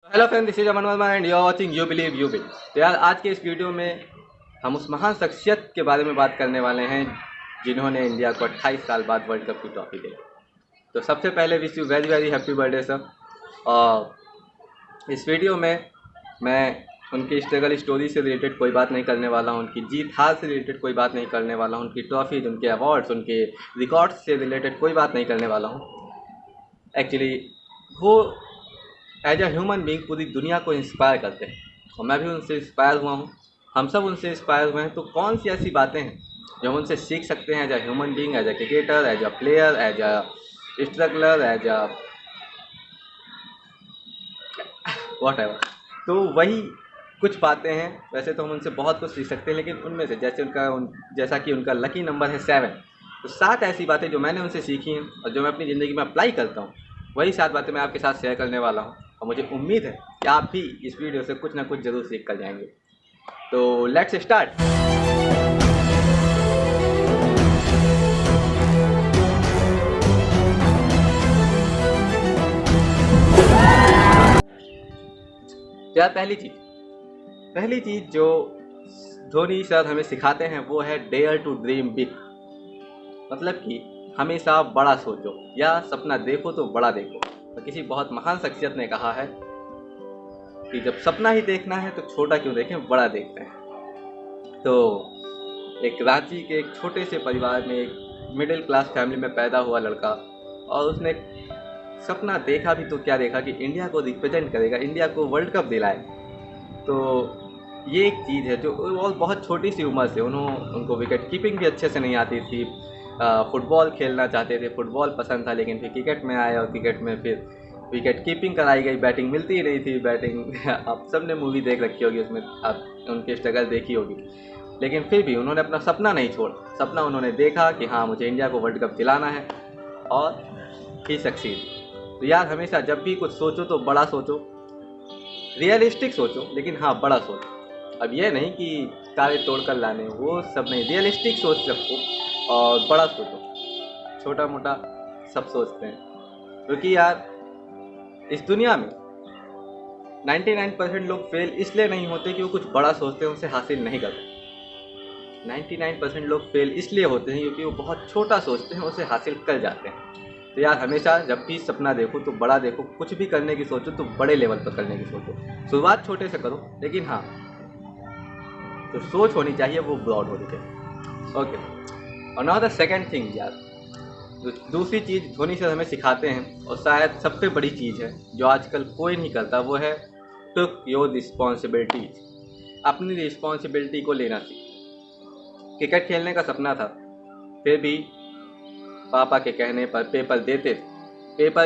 Hello friend, this is Aman Verma and you are watching you believe you will. तो यार, आज के इस वीडियो में हम उस महान शख्सियत के बारे में बात करने वाले हैं जिन्होंने इंडिया को 28 साल बाद वर्ल्ड कप की ट्रॉफी दी। तो सबसे पहले wish you very very happy birthday sir. और इस वीडियो में मैं उनकी स्ट्रगल स्टोरी से रिलेटेड कोई बात नहीं करने वाला हूँ, उनकी जीत हार से रिलेटेड कोई बात नहीं करने वाला हूँ, उनकी ट्रॉफीज, उनके अवार्ड्स, उनके रिकॉर्ड्स से रिलेटेड कोई बात नहीं करने वाला हूँ। एक्चुअली वो एज अ ह्यूमन बीइंग पूरी दुनिया को इंस्पायर करते हैं और मैं भी उनसे इंस्पायर हुआ हूँ। हम सब उनसे इंस्पायर हुए हैं। तो कौन सी ऐसी बातें हैं जो हम उनसे सीख सकते हैं as a human being, as a cricketer, as a player, as a struggler, as a whatever. तो वही कुछ बातें हैं। वैसे तो हम उनसे बहुत कुछ सीख सकते हैं, लेकिन उनमें से जैसा कि उनका लकी नंबर है 7, तो 7 ऐसी बातें जो मैंने उनसे सीखी हैं और जो मैं अपनी ज़िंदगी में अप्लाई करता हूँ, वही 7 बातें मैं आपके साथ शेयर करने वाला हूँ। और मुझे उम्मीद है कि आप भी इस वीडियो से कुछ ना कुछ ज़रूर सीख कर जाएंगे। तो लेट्स स्टार्ट। यार, पहली चीज़ जो धोनी सर हमें सिखाते हैं वो है डेयर टू ड्रीम बिग। मतलब कि हमेशा बड़ा सोचो या सपना देखो तो बड़ा देखो। तो किसी बहुत महान शख्सियत ने कहा है कि जब सपना ही देखना है तो छोटा क्यों देखें, बड़ा देखते हैं। तो एक रांची के एक छोटे से परिवार में एक मिडिल क्लास फैमिली में पैदा हुआ लड़का, और उसने सपना देखा भी तो क्या देखा कि इंडिया को रिप्रेजेंट करेगा, इंडिया को वर्ल्ड कप दिलाए। तो ये एक चीज़ है जो वो बहुत छोटी सी उम्र से उनको विकेट कीपिंग भी अच्छे से नहीं आती थी। फुटबॉल खेलना चाहते थे, फुटबॉल पसंद था, लेकिन फिर क्रिकेट में आए और क्रिकेट में फिर विकेट कीपिंग कराई गई, बैटिंग मिलती ही नहीं थी। बैटिंग आप सब ने मूवी देख रखी होगी, उसमें आप उनकी स्ट्रगल देखी होगी। लेकिन फिर भी उन्होंने अपना सपना नहीं छोड़ा। सपना उन्होंने देखा कि हाँ, मुझे इंडिया को वर्ल्ड कप दिलाना है, और ही सक्सीड। तो यार, हमेशा जब भी कुछ सोचो तो बड़ा सोचो, रियलिस्टिक सोचो, लेकिन हाँ, बड़ा सोचो। अब ये नहीं कि तारे तोड़ कर लाने, वो सब नहीं। रियलिस्टिक सोच रखो और बड़ा सोचो। छोटा मोटा सब सोचते हैं, क्योंकि यार इस दुनिया में 99% लोग फेल इसलिए नहीं होते कि वो कुछ बड़ा सोचते हैं, उसे हासिल नहीं करते। 99% लोग फेल इसलिए होते हैं क्योंकि वो बहुत छोटा सोचते हैं, उसे हासिल कर जाते हैं। तो यार, हमेशा जब भी सपना देखो तो बड़ा देखो। कुछ भी करने की सोचो तो बड़े लेवल पर करने की सोचो। शुरुआत छोटे से करो, लेकिन हाँ, तो सोच होनी चाहिए वो ब्रॉड होनी चाहिए। ओके। और नाउ द सेकेंड थिंग यार, दूसरी चीज़ धोनी सर हमें सिखाते हैं, और शायद सबसे बड़ी चीज़ है जो आजकल कोई नहीं करता, वो है टुक योर रिस्पॉन्सिबिलिटीज। अपनी रिस्पॉन्सिबिलिटी को लेना सीख। क्रिकेट खेलने का सपना था, फिर भी पापा के कहने पर पेपर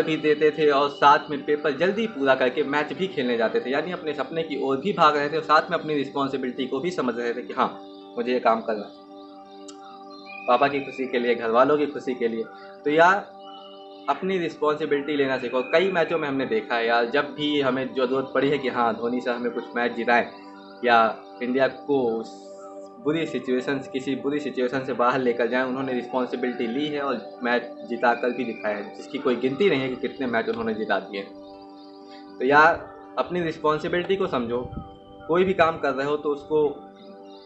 भी देते थे, और साथ में पेपर जल्दी पूरा करके मैच भी खेलने जाते थे। यानी अपने सपने की ओर भी भाग रहे थे और साथ में अपनी रिस्पॉन्सिबिलिटी को भी समझ रहे थे कि हाँ, मुझे ये काम करना है, पापा की खुशी के लिए, घर वालों की खुशी के लिए। तो यार, अपनी रिस्पॉन्सिबिलिटी लेना सीखो। कई मैचों में हमने देखा है यार, जब भी हमें ज़रूरत पड़ी है कि हाँ, धोनी साहब हमें कुछ मैच जिताएं या इंडिया को किसी बुरी सिचुएशन से बाहर लेकर जाएं, उन्होंने रिस्पॉन्सिबिलिटी ली है और मैच जिता कर भी दिखाया है, जिसकी कोई गिनती नहीं है कि कितने मैच उन्होंने जिता दिए। तो यार, अपनी रिस्पॉन्सिबिलिटी को समझो। कोई भी काम कर रहे हो तो उसको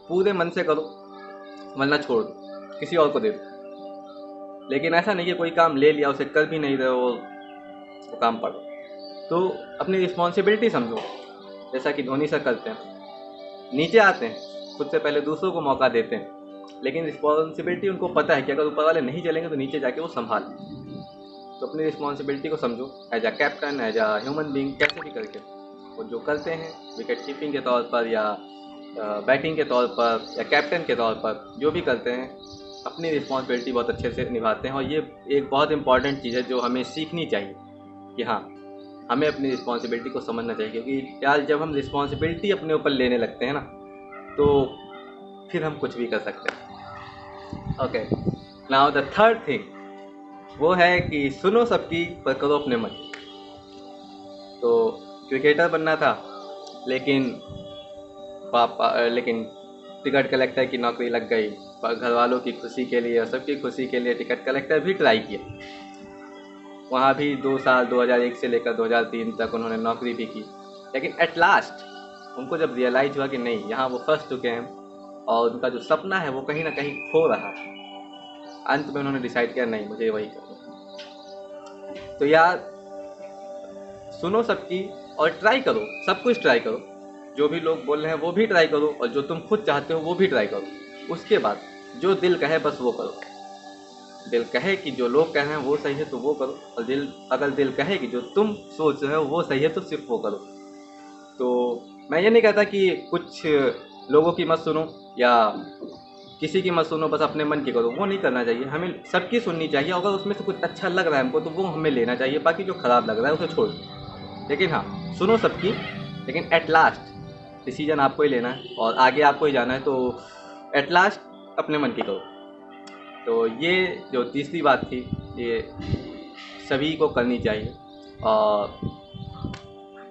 पूरे मन से करो, वरना छोड़ दो, किसी और को दे दो। लेकिन ऐसा नहीं कि कोई काम ले लिया, उसे कर भी नहीं रहे हो, वो काम पड़ो। तो अपनी रिस्पॉन्सिबिलिटी समझो, जैसा कि धोनी सर करते हैं। नीचे आते हैं, खुद से पहले दूसरों को मौका देते हैं, लेकिन रिस्पॉन्सिबिलिटी उनको पता है कि अगर ऊपर वाले नहीं चलेंगे तो नीचे जाके वो संभाल। तो अपनी रिस्पॉन्सिबिलिटी को समझो, as a captain, as a human being, कैसे भी करके वो जो करते हैं विकेट कीपिंग के तौर पर या बैटिंग के तौर पर या कैप्टन के तौर पर, जो भी करते हैं, अपनी रिस्पॉन्सिबिलिटी बहुत अच्छे से निभाते हैं। और ये एक बहुत इंपॉर्टेंट चीज़ है जो हमें सीखनी चाहिए कि हाँ, हमें अपनी रिस्पॉन्सिबिलिटी को समझना चाहिए। क्योंकि यार, जब हम रिस्पॉन्सिबिलिटी अपने ऊपर लेने लगते हैं ना, तो फिर हम कुछ भी कर सकते हैं। Okay, now the third thing, वो है कि सुनो सबकी पर करो अपने मन। तो क्रिकेटर बनना था, लेकिन लेकिन टिकट कलेक्टर की नौकरी लग गई। घर वालों की खुशी के लिए और सबकी खुशी के लिए टिकट कलेक्टर भी ट्राई किया। वहाँ भी 2 साल, 2001 से लेकर 2003 तक उन्होंने नौकरी भी की। लेकिन एट लास्ट उनको जब रियलाइज हुआ कि नहीं, यहाँ वो फंस चुके हैं और उनका जो सपना है वो कहीं ना कहीं खो रहा है, अंत में उन्होंने डिसाइड किया नहीं, मुझे वही करना। तो यार सुनो सबकी और ट्राई करो, सब कुछ ट्राई करो, जो भी लोग बोल रहे हैं वो भी ट्राई करो और जो तुम खुद चाहते हो वो भी ट्राई करो। उसके बाद जो दिल कहे बस वो करो। दिल कहे कि जो लोग कह रहे हैं वो सही है तो वो करो, और अगर दिल कहे कि जो तुम सोच रहे हो वो सही है तो सिर्फ वो करो। तो मैं ये नहीं कहता कि कुछ लोगों की मत सुनो या किसी की मत सुनो, बस अपने मन की करो, वो नहीं करना चाहिए। हमें सबकी सुननी चाहिए, अगर उसमें से कुछ अच्छा लग रहा है हमको तो वो हमें लेना चाहिए, बाकी जो ख़राब लग रहा है उसे छोड़ दो। लेकिन हाँ, सुनो सबकी, लेकिन एट लास्ट डिसीजन आपको ही लेना है और आगे आपको ही जाना है, तो एट लास्ट अपने मन की करो। तो ये जो तीसरी बात थी ये सभी को करनी चाहिए। और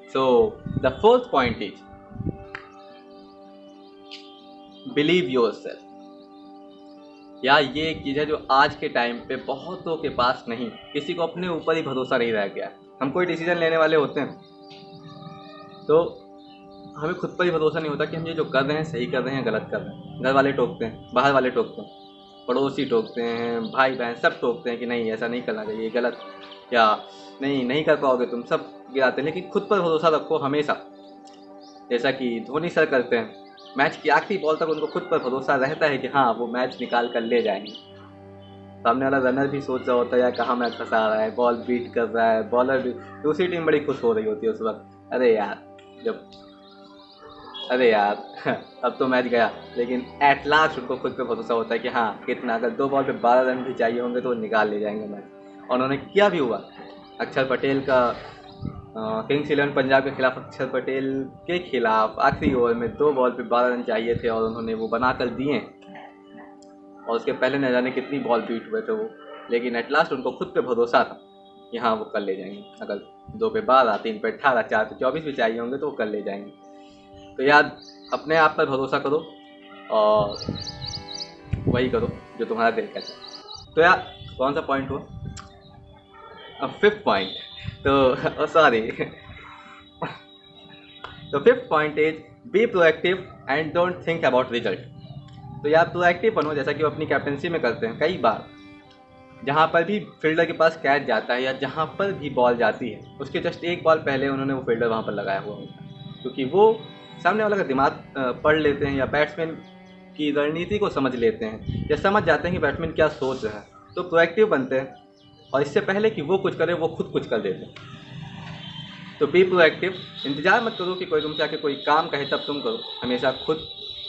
so the fourth point is believe yourself. यार ये एक चीज़ है जो आज के टाइम पे बहुतों के पास नहीं, किसी को अपने ऊपर ही भरोसा नहीं रह गया। हम कोई डिसीजन लेने वाले होते हैं तो हमें खुद पर ही भरोसा नहीं होता कि हम ये जो कर रहे हैं सही कर रहे हैं गलत कर रहे हैं। घर वाले टोकते हैं, बाहर वाले टोकते हैं, पड़ोसी टोकते हैं, भाई बहन सब टोकते हैं कि नहीं ऐसा नहीं करना चाहिए, गलत, या नहीं कर पाओगे तुम, सब गिराते हैं। लेकिन खुद पर भरोसा रखो हमेशा, जैसा कि धोनी सर करते हैं। मैच की आखिरी बॉल तक उनको खुद पर भरोसा रहता है कि हाँ वो मैच निकाल कर ले जाएंगे। सामने वाला रनर भी सोच रहा होता है यार कहाँ मैच फंसा रहा है, बॉल बीट कर रहा है, बॉलर भी, दूसरी टीम बड़ी खुश हो रही होती है उस वक्त, अरे यार अब तो मैच गया। लेकिन एट लास्ट उनको खुद पे भरोसा होता है कि हाँ कितना, अगर 2 बॉल पे 12 रन भी चाहिए होंगे तो वो निकाल ले जाएंगे मैच। और उन्होंने किया भी हुआ। अक्षर पटेल का किंग्स 11 पंजाब के खिलाफ, अक्षर पटेल के खिलाफ आखिरी ओवर में 2 बॉल पे 12 रन चाहिए थे और उन्होंने वो बना कर दिए। और उसके पहले न जाने कितनी बॉल बीट हुए थे वो, लेकिन एट लास्ट उनको खुद पे भरोसा था कि हाँ वो कर ले जाएंगे। अगर 2 पे 12, 3 पे 18, 4 पे 24 भी चाहिए होंगे तो वो कर ले जाएंगे। तो यार अपने आप पर भरोसा करो और वही करो जो तुम्हारा दिल कहता है। तो यार कौन सा पॉइंट हुआ? अब फिफ्थ पॉइंट, तो सॉरी तो fifth point is be proactive and don't think about result. तो यार प्रोएक्टिव बनो, जैसा कि वो अपनी कैप्टनसी में करते हैं। कई बार जहाँ पर भी फील्डर के पास कैच जाता है या जहाँ पर भी बॉल जाती है उसके जस्ट 1 बॉल पहले उन्होंने वो फील्डर वहाँ पर लगाया हुआ होता है, क्योंकि वो सामने वाला का दिमाग पढ़ लेते हैं या बैट्समैन की रणनीति को समझ लेते हैं या समझ जाते हैं कि बैट्समैन क्या सोच रहा है, तो प्रोएक्टिव बनते हैं और इससे पहले कि वो कुछ करे वो खुद कुछ कर देते हैं। तो बी प्रोएक्टिव, इंतज़ार मत करो कि कोई तुमसे आके कोई काम कहे तब तुम करो, हमेशा खुद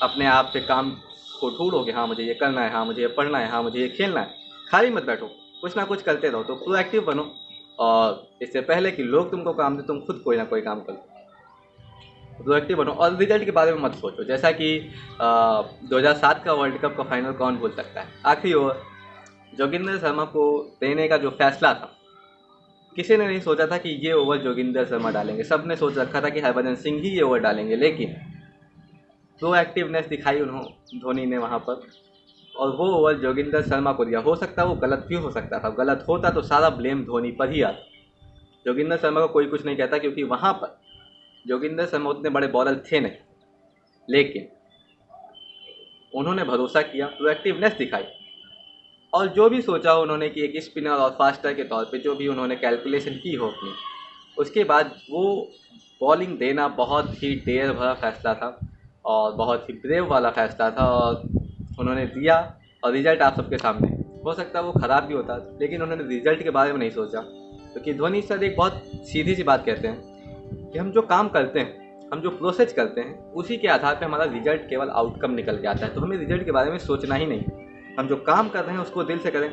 अपने आप से काम को ढूंढोगे, हाँ मुझे ये करना है, हाँ मुझे ये पढ़ना है, हाँ मुझे ये खेलना है, खाली मत बैठो, कुछ ना कुछ करते रहो। तो प्रोएक्टिव बनो और इससे पहले कि लोग तुमको काम दे तुम खुद कोई ना कोई काम करो, प्रोएक्टिव बनो। और रिजल्ट के बारे में मत सोचो, जैसा कि 2007 का वर्ल्ड कप का फाइनल कौन भूल सकता है। आखिरी ओवर जोगिंदर शर्मा को देने का जो फैसला था, किसी ने नहीं सोचा था कि ये ओवर जोगिंदर शर्मा डालेंगे, सब ने सोच रखा था कि हरभजन सिंह ही ये ओवर डालेंगे। लेकिन प्रोएक्टिवनेस दिखाई उन्होंने धोनी ने वहाँ पर, और वो ओवर जोगिंदर शर्मा को दिया। हो सकता है वो गलत भी हो सकता था, गलत होता तो सारा ब्लेम धोनी पर ही आता, जोगिंदर शर्मा को कोई कुछ नहीं कहता, क्योंकि वहाँ पर जोगिंदर शर्मा उतने बड़े बॉलर थे नहीं। लेकिन उन्होंने भरोसा किया, प्रोएक्टिवनेस दिखाई, और जो भी सोचा उन्होंने कि एक स्पिनर और फास्टर के तौर पे जो भी उन्होंने कैलकुलेशन की हो अपनी, उसके बाद वो बॉलिंग देना बहुत ही डेयर भरा फैसला था और बहुत ही ब्रेव वाला फैसला था, और उन्होंने दिया। और रिजल्ट आप सबके सामने, हो सकता है वो ख़राब भी होता, लेकिन उन्होंने रिजल्ट के बारे में नहीं सोचा, क्योंकि धोनी सर एक बहुत सीधी सी बात कहते हैं कि हम जो काम करते हैं, हम जो प्रोसेस करते हैं, उसी के आधार पर हमारा रिजल्ट केवल आउटकम निकल के आता है। तो हमें रिजल्ट के बारे में सोचना ही नहीं, हम जो काम कर रहे हैं उसको दिल से करें।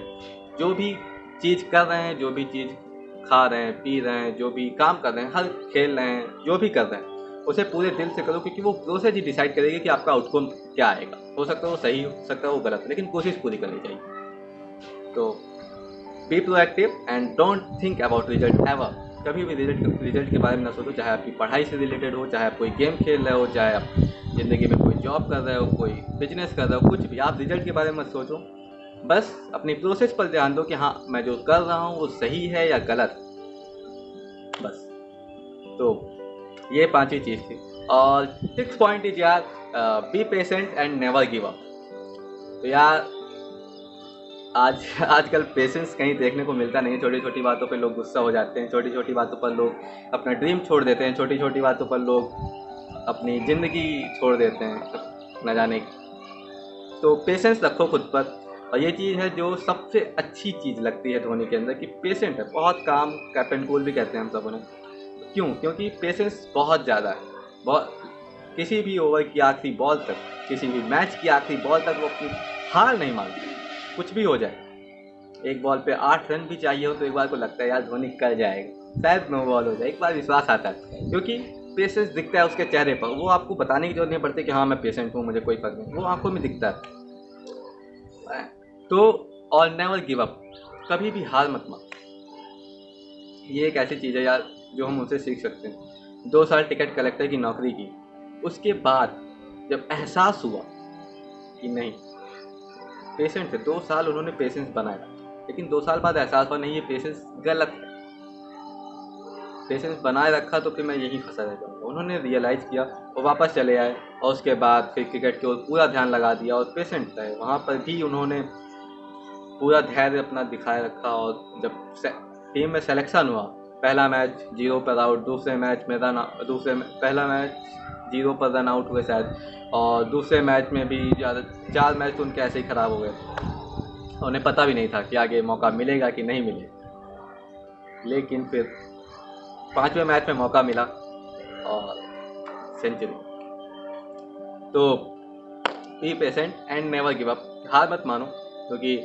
जो भी चीज़ कर रहे हैं, जो भी चीज़ खा रहे हैं, पी रहे हैं, जो भी काम कर रहे हैं, हर खेल रहे हैं, जो भी कर रहे हैं उसे पूरे दिल से करो, क्योंकि वो प्रोसेस ही डिसाइड करेगी कि आपका आउटकम क्या आएगा। हो सकता है वो सही, हो सकता है वो गलत, लेकिन कोशिश पूरी करनी चाहिए। तो be proactive and don't think about result ever. कभी भी रिजल्ट के बारे में ना सोचो, चाहे आपकी पढ़ाई से रिलेटेड हो, चाहे आप कोई गेम खेल रहे हो, चाहे आप ज़िंदगी में कोई जॉब कर रहे हो, कोई बिजनेस कर रहे हो, कुछ भी, आप रिजल्ट के बारे में मत सोचो। बस अपनी प्रोसेस पर ध्यान दो कि हाँ मैं जो कर रहा हूँ वो सही है या गलत, बस। तो ये पांचवी चीज़ थी। और 6 पॉइंट इज यार, be patient and never give up. तो यार आजकल पेशेंस कहीं देखने को मिलता नहीं। छोटी छोटी बातों पे लोग गुस्सा हो जाते हैं, छोटी छोटी बातों पर लोग अपना ड्रीम छोड़ देते हैं, छोटी छोटी बातों पर लोग अपनी ज़िंदगी छोड़ देते हैं न जाने की। तो पेशेंस रखो खुद पर। और ये चीज़ है जो सबसे अच्छी चीज़ लगती है धोनी के अंदर कि पेशेंट है, बहुत काम कैप एंड कूल भी कहते हैं हम सब उन्हें। क्यों? क्योंकि पेशेंस बहुत ज़्यादा है। बहुत किसी भी ओवर की आखिरी बॉल तक, किसी भी मैच की आखिरी बॉल तक वो अपनी हार नहीं मानते, कुछ भी हो जाए। एक बॉल पे 8 रन भी चाहिए हो तो एक बार को लगता है यार धोनी कर जाएगा, शायद 9 बॉल हो जाए, एक बार विश्वास आता है क्योंकि पेशेंस दिखता है उसके चेहरे पर। वो आपको बताने की जरूरत नहीं पड़ती कि हाँ मैं पेशेंट हूँ, मुझे कोई फर्क नहीं, वो आंखों में दिखता है। तो और नेवर गिव अप, कभी भी हार मत मान। ये एक ऐसी चीज़ है यार जो हम उनसे सीख सकते हैं। 2 साल टिकट कलेक्टर की नौकरी की, उसके बाद जब एहसास हुआ कि नहीं पेशेंट थे, 2 साल उन्होंने पेशेंस बनाया, लेकिन 2 साल बाद एहसास हुआ नहीं ये पेशेंस गलत है। पेशेंस बनाए रखा तो फिर मैं यहीं फंसा रह जाऊँगा। उन्होंने रियलाइज़ किया और वापस चले आए और उसके बाद फिर क्रिकेट की ओर पूरा ध्यान लगा दिया और पेशेंट रहे। वहाँ पर भी उन्होंने पूरा धैर्य अपना दिखाए रखा। और जब टीम में सिलेक्शन हुआ, पहला मैच 0 पर आउट, दूसरे मैच में पहला मैच 0 पर रन आउट हुए शायद, और दूसरे मैच में भी ज़्यादा 4 मैच तो उनके ऐसे ही ख़राब हो गए। उन्हें पता भी नहीं था कि आगे मौका मिलेगा कि नहीं मिलेगा, लेकिन फिर 5वें मैच में मौका मिला और सेंचुरी। तो be patient and never give up, हार मत मानो, क्योंकि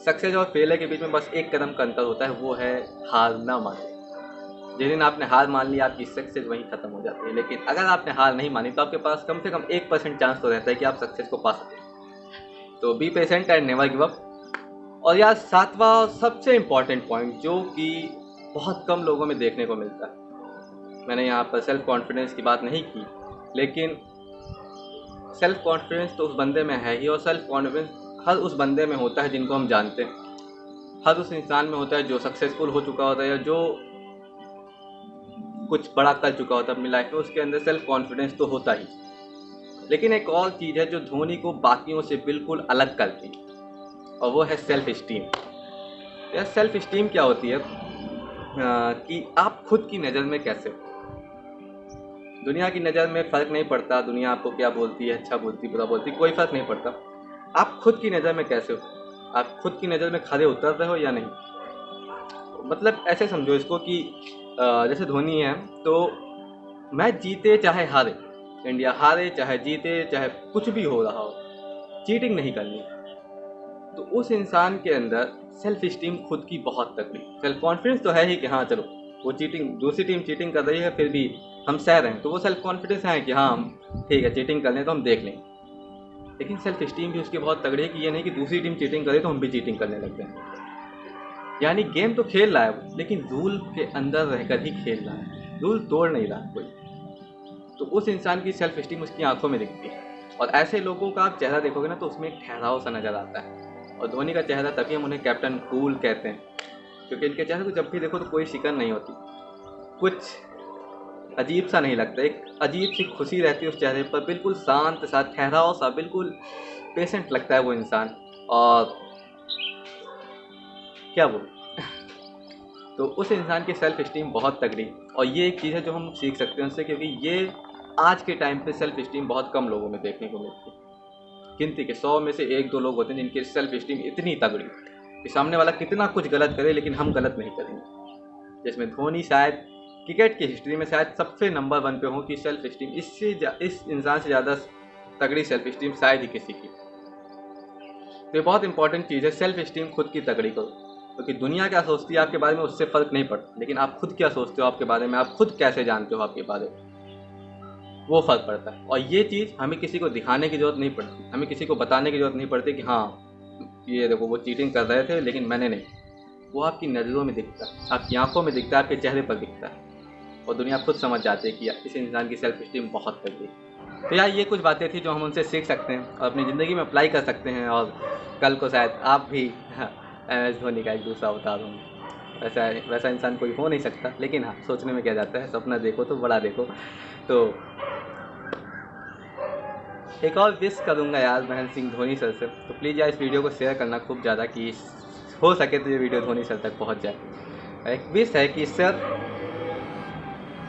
सक्सेस और फेलियर के बीच में बस एक कदम का अंतर होता है, वो है हार ना मानना। जिस दिन आपने हार मान ली आपकी सक्सेस वहीं ख़त्म हो जाती है। लेकिन अगर आपने हार नहीं मानी तो आपके पास कम से कम 1% चांस तो रहता है कि आप सक्सेस को पा सकें। तो be patient and never give up. और यार 7वां सबसे इम्पॉर्टेंट पॉइंट जो कि बहुत कम लोगों में देखने को मिलता है, मैंने यहाँ पर सेल्फ कॉन्फिडेंस की बात नहीं की, लेकिन सेल्फ कॉन्फिडेंस तो उस बंदे में है ही, और सेल्फ कॉन्फिडेंस हर उस बंदे में होता है जिनको हम जानते हैं। हर उस इंसान में होता है जो सक्सेसफुल हो चुका होता है या जो कुछ बड़ा कर चुका होता है अपनी लाइफ में, उसके अंदर सेल्फ कॉन्फिडेंस तो होता ही। लेकिन एक और चीज़ है जो धोनी को बाकियों से बिल्कुल अलग करती, और वो है सेल्फ स्टीम। यह सेल्फ स्टीम क्या होती है कि आप खुद की नज़र में कैसे हो। दुनिया की नज़र में फ़र्क नहीं पड़ता, दुनिया आपको क्या बोलती है, अच्छा बोलती बुरा बोलती, कोई फ़र्क नहीं पड़ता। आप खुद की नज़र में कैसे हो, आप खुद की नज़र में खरे उतर रहे हो या नहीं। मतलब ऐसे समझो इसको कि जैसे धोनी है तो मैच जीते चाहे हारे, इंडिया हारे चाहे जीते, चाहे कुछ भी हो रहा हो, चीटिंग नहीं करनी। तो उस इंसान के अंदर सेल्फ स्टीम खुद की बहुत तगड़ी, सेल्फ कॉन्फिडेंस तो है ही कि हाँ चलो वो चीटिंग, दूसरी टीम चीटिंग कर रही है फिर भी हम सह रहे हैं, तो वो सेल्फ कॉन्फिडेंस है कि हाँ हम ठीक है चीटिंग कर लें तो हम देख लें। लेकिन सेल्फ स्टीम भी उसकी बहुत तगड़ी है कि ये नहीं कि दूसरी टीम चीटिंग करे तो हम भी चीटिंग करने लगते हैं। यानी गेम तो खेल रहा है वो, लेकिन रूल के अंदर रहकर ही खेल रहा है, रूल तोड़ नहीं रहा कोई। तो उस इंसान की सेल्फ स्टीम उसकी आंखों में दिखती है। और ऐसे लोगों का आप चेहरा देखोगे ना तो उसमें एक ठहराव सा नज़र आता है। और धोनी का चेहरा तभी हम उन्हें कैप्टन कूल कहते हैं, क्योंकि इनके चेहरे को जब भी देखो तो कोई शिकन नहीं होती, कुछ अजीब सा नहीं लगता, एक अजीब सी खुशी रहती है उस चेहरे पर, बिल्कुल शांत सा, ठहराव सा, बिल्कुल पेशेंट लगता है वो इंसान। और क्या बोलूं तो उस इंसान की सेल्फ स्टीम बहुत तगड़ी। और ये एक चीज़ है जो हम सीख सकते हैं उनसे, क्योंकि ये आज के टाइम पे सेल्फ स्टीम बहुत कम लोगों में देखने को मिलती है। गिनती के 100 में से 1-2 लोग होते हैं जिनकी सेल्फ स्टीम इतनी तगड़ी कि सामने वाला कितना कुछ गलत करे लेकिन हम गलत नहीं करेंगे। जिसमें धोनी शायद क्रिकेट की हिस्ट्री में शायद सबसे नंबर 1 पे हो कि सेल्फ स्टीम, इस इंसान से ज़्यादा तगड़ी सेल्फ स्टीम शायद ही किसी की। तो ये बहुत इंपॉर्टेंट चीज़ है, सेल्फ स्टीम खुद की तगड़ी करो, क्योंकि दुनिया क्या सोचती है आपके बारे में उससे फ़र्क नहीं पड़ता, लेकिन आप खुद क्या सोचते हो आपके बारे में, आप खुद कैसे जानते हो आपके बारे में, वो फ़र्क पड़ता है। और ये चीज़ हमें किसी को दिखाने की ज़रूरत नहीं पड़ती, हमें किसी को बताने की ज़रूरत नहीं पड़ती कि हाँ ये देखो वो चीटिंग कर रहे थे लेकिन मैंने नहीं। वो आपकी नज़रों में दिखता है, आपकी आंखों में दिखता है, आपके चेहरे पर दिखता है, और दुनिया खुद समझ जाती है कि इस इंसान की सेल्फ स्टीम बहुत तगड़ी है। तो यार ये कुछ बातें थी जो हम उनसे सीख सकते हैं और अपनी ज़िंदगी में अप्लाई कर सकते हैं, और कल को शायद आप भी MS धोनी का एक दूसरा अवतार होंगे। वैसा इंसान कोई हो नहीं सकता, लेकिन हाँ सोचने में क्या जाता है, सपना देखो तो बड़ा देखो। तो एक और विश करूँगा यार महेंद्र सिंह धोनी सर से, तो प्लीज़ यार इस वीडियो को शेयर करना खूब ज़्यादा, कि हो सके तो ये वीडियो धोनी सर तक पहुँच जाए। एक विश है कि सर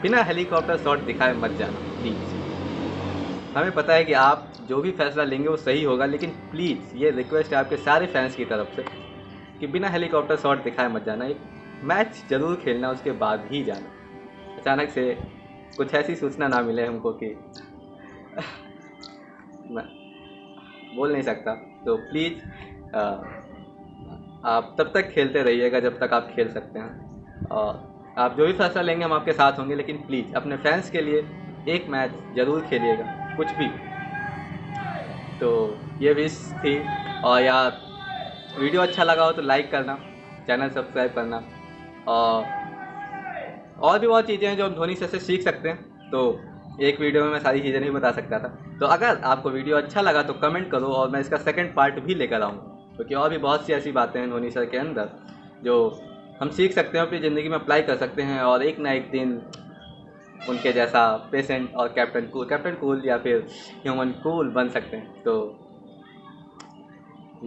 बिना हेलीकॉप्टर शॉट दिखाए मत जाना प्लीज़। हमें पता है कि आप जो भी फैसला लेंगे वो सही होगा, लेकिन प्लीज़ ये रिक्वेस्ट है आपके सारे फैंस की तरफ से कि बिना हेलीकॉप्टर शॉट दिखाए मत जाना। एक मैच ज़रूर खेलना, उसके बाद ही जाना। अचानक से कुछ ऐसी सूचना ना मिले हमको कि मैं बोल नहीं सकता। तो प्लीज़ आप तब तक खेलते रहिएगा जब तक आप खेल सकते हैं, और आप जो भी फैसला लेंगे हम आपके साथ होंगे, लेकिन प्लीज़ अपने फैंस के लिए एक मैच ज़रूर खेलिएगा, कुछ भी। तो ये विश थी। और यार वीडियो अच्छा लगा हो तो लाइक करना, चैनल सब्सक्राइब करना, और भी बहुत चीज़ें हैं जो हम धोनी सर से सीख सकते हैं। तो एक वीडियो में मैं सारी चीज़ें नहीं बता सकता था। तो अगर आपको वीडियो अच्छा लगा तो कमेंट करो, और मैं इसका सेकंड पार्ट भी लेकर आऊँगा, क्योंकि और भी बहुत सी ऐसी बातें हैं धोनी सर के अंदर जो हम सीख सकते हैं, अपनी ज़िंदगी में अप्लाई कर सकते हैं, और एक ना एक दिन उनके जैसा पेशेंट और कैप्टन कूल या फिर ह्यूमन कूल बन सकते हैं। तो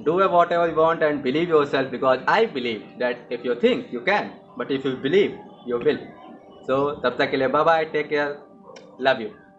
do whatever you want and believe yourself, because I believe that if you think you can, but if you believe you will. So तब तक के लिए bye bye, take care, love you.